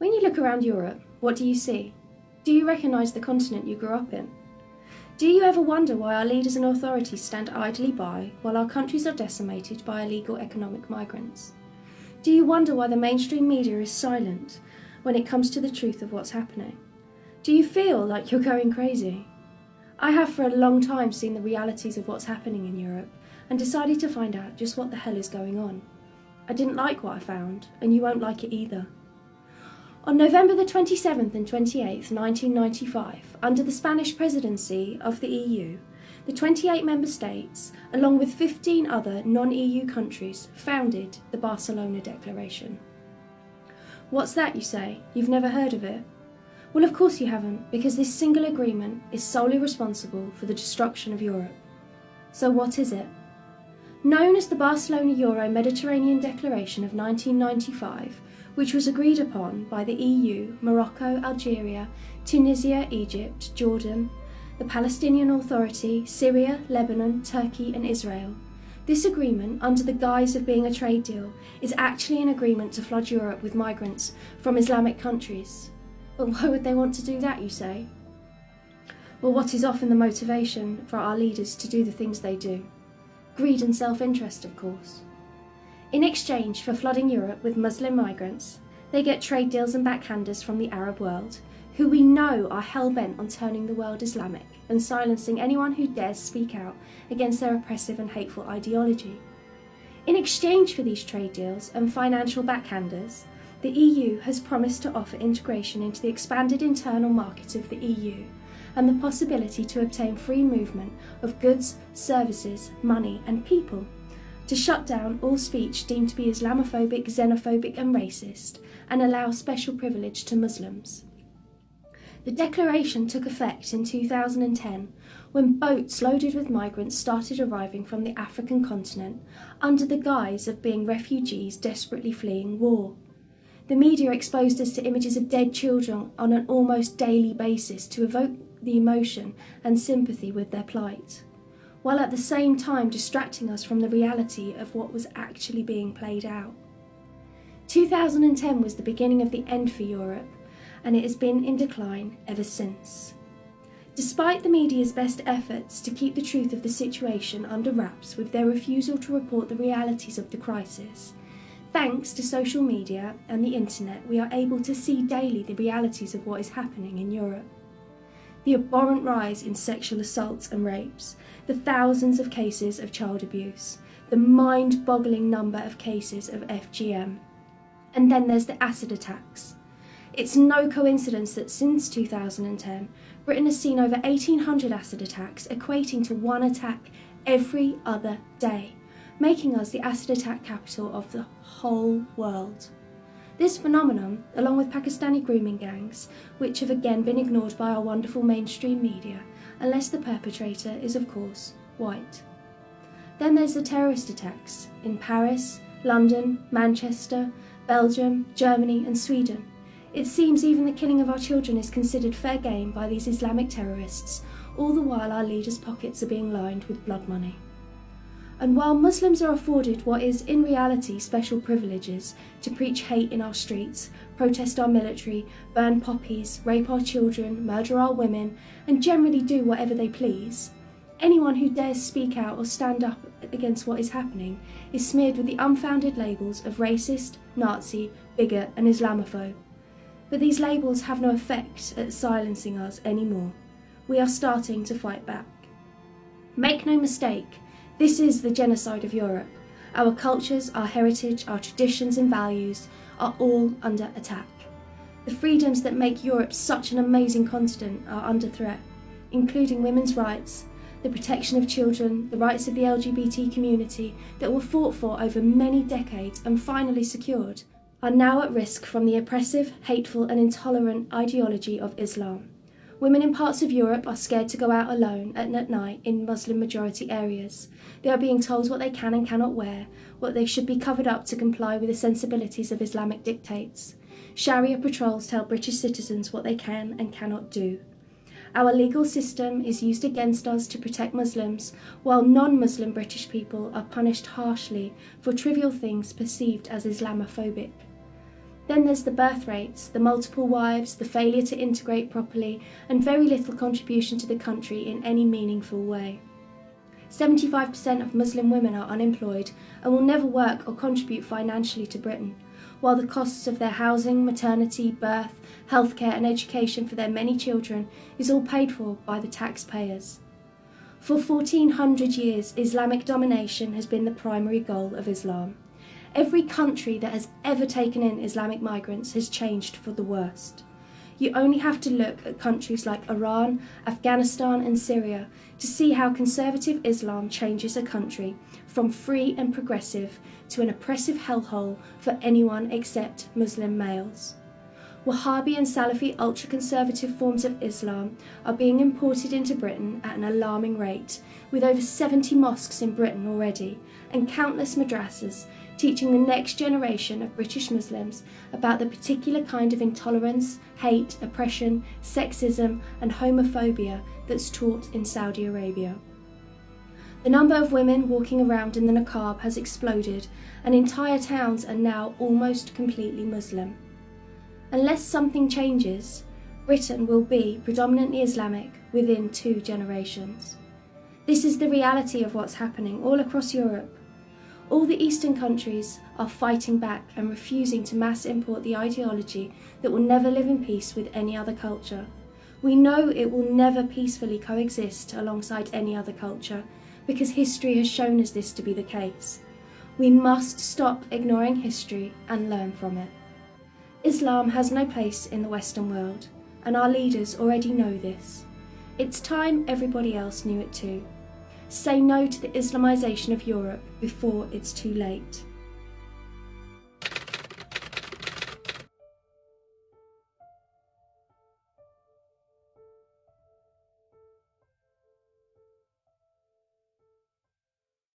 When you look around Europe, what do you see? Do you recognise the continent you grew up in? Do you ever wonder why our leaders and authorities stand idly by while our countries are decimated by illegal economic migrants? Do you wonder why the mainstream media is silent when it comes to the truth of what's happening? Do you feel like you're going crazy? I have for a long time seen the realities of what's happening in Europe and decided to find out just what the hell is going on. I didn't like what I found, and you won't like it either. On November the 27th and 28th, 1995, under the Spanish presidency of the EU, the 28 member states, along with 15 other non-EU countries, founded the Barcelona Declaration. What's that, you say? You've never heard of it? Well, of course you haven't, because this single agreement is solely responsible for the destruction of Europe. So what is it? Known as the Barcelona Euro-Mediterranean Declaration of 1995, which was agreed upon by the EU, Morocco, Algeria, Tunisia, Egypt, Jordan, the Palestinian Authority, Syria, Lebanon, Turkey and Israel. This agreement, under the guise of being a trade deal, is actually an agreement to flood Europe with migrants from Islamic countries. But why would they want to do that, you say? Well, what is often the motivation for our leaders to do the things they do? Greed and self-interest, of course. In exchange for flooding Europe with Muslim migrants, they get trade deals and backhanders from the Arab world, who we know are hell-bent on turning the world Islamic and silencing anyone who dares speak out against their oppressive and hateful ideology. In exchange for these trade deals and financial backhanders, the EU has promised to offer integration into the expanded internal market of the EU and the possibility to obtain free movement of goods, services, money and people, to shut down all speech deemed to be Islamophobic, xenophobic and racist, and allow special privilege to Muslims. The declaration took effect in 2010 when boats loaded with migrants started arriving from the African continent under the guise of being refugees desperately fleeing war. The media exposed us to images of dead children on an almost daily basis to evoke the emotion and sympathy with their plight, while at the same time distracting us from the reality of what was actually being played out. 2010 was the beginning of the end for Europe, and it has been in decline ever since. Despite the media's best efforts to keep the truth of the situation under wraps with their refusal to report the realities of the crisis, thanks to social media and the internet, we are able to see daily the realities of what is happening in Europe. The abhorrent rise in sexual assaults and rapes, the thousands of cases of child abuse, the mind-boggling number of cases of FGM. And then there's the acid attacks. It's no coincidence that since 2010, Britain has seen over 1,800 acid attacks, equating to one attack every other day, making us the acid attack capital of the whole world. This phenomenon, along with Pakistani grooming gangs, which have again been ignored by our wonderful mainstream media, unless the perpetrator is, of course, white. Then there's the terrorist attacks in Paris, London, Manchester, Belgium, Germany and Sweden. It seems even the killing of our children is considered fair game by these Islamic terrorists, all the while our leaders' pockets are being lined with blood money. And while Muslims are afforded what is in reality special privileges to preach hate in our streets, protest our military, burn poppies, rape our children, murder our women, and generally do whatever they please, anyone who dares speak out or stand up against what is happening is smeared with the unfounded labels of racist, Nazi, bigot and Islamophobe. But these labels have no effect at silencing us anymore. We are starting to fight back. Make no mistake, this is the genocide of Europe. Our cultures, our heritage, our traditions and values are all under attack. The freedoms that make Europe such an amazing continent are under threat, including women's rights, the protection of children, the rights of the LGBT community that were fought for over many decades and finally secured, are now at risk from the oppressive, hateful and intolerant ideology of Islam. Women in parts of Europe are scared to go out alone at night in Muslim-majority areas. They are being told what they can and cannot wear, what they should be covered up to comply with the sensibilities of Islamic dictates. Sharia patrols tell British citizens what they can and cannot do. Our legal system is used against us to protect Muslims, while non-Muslim British people are punished harshly for trivial things perceived as Islamophobic. Then there's the birth rates, the multiple wives, the failure to integrate properly, and very little contribution to the country in any meaningful way. 75% of Muslim women are unemployed and will never work or contribute financially to Britain, while the costs of their housing, maternity, birth, healthcare and education for their many children is all paid for by the taxpayers. For 1400 years, Islamic domination has been the primary goal of Islam. Every country that has ever taken in Islamic migrants has changed for the worst. You only have to look at countries like Iran, Afghanistan and Syria to see how conservative Islam changes a country from free and progressive to an oppressive hellhole for anyone except Muslim males. Wahhabi and Salafi ultra-conservative forms of Islam are being imported into Britain at an alarming rate, with over 70 mosques in Britain already, and countless madrasas teaching the next generation of British Muslims about the particular kind of intolerance, hate, oppression, sexism and homophobia that's taught in Saudi Arabia. The number of women walking around in the niqab has exploded, and entire towns are now almost completely Muslim. Unless something changes, Britain will be predominantly Islamic within 2 generations. This is the reality of what's happening all across Europe. All the Eastern countries are fighting back and refusing to mass import the ideology that will never live in peace with any other culture. We know it will never peacefully coexist alongside any other culture, because history has shown us this to be the case. We must stop ignoring history and learn from it. Islam has no place in the Western world, and our leaders already know this. It's time everybody else knew it too. Say no to the Islamisation of Europe before it's too late.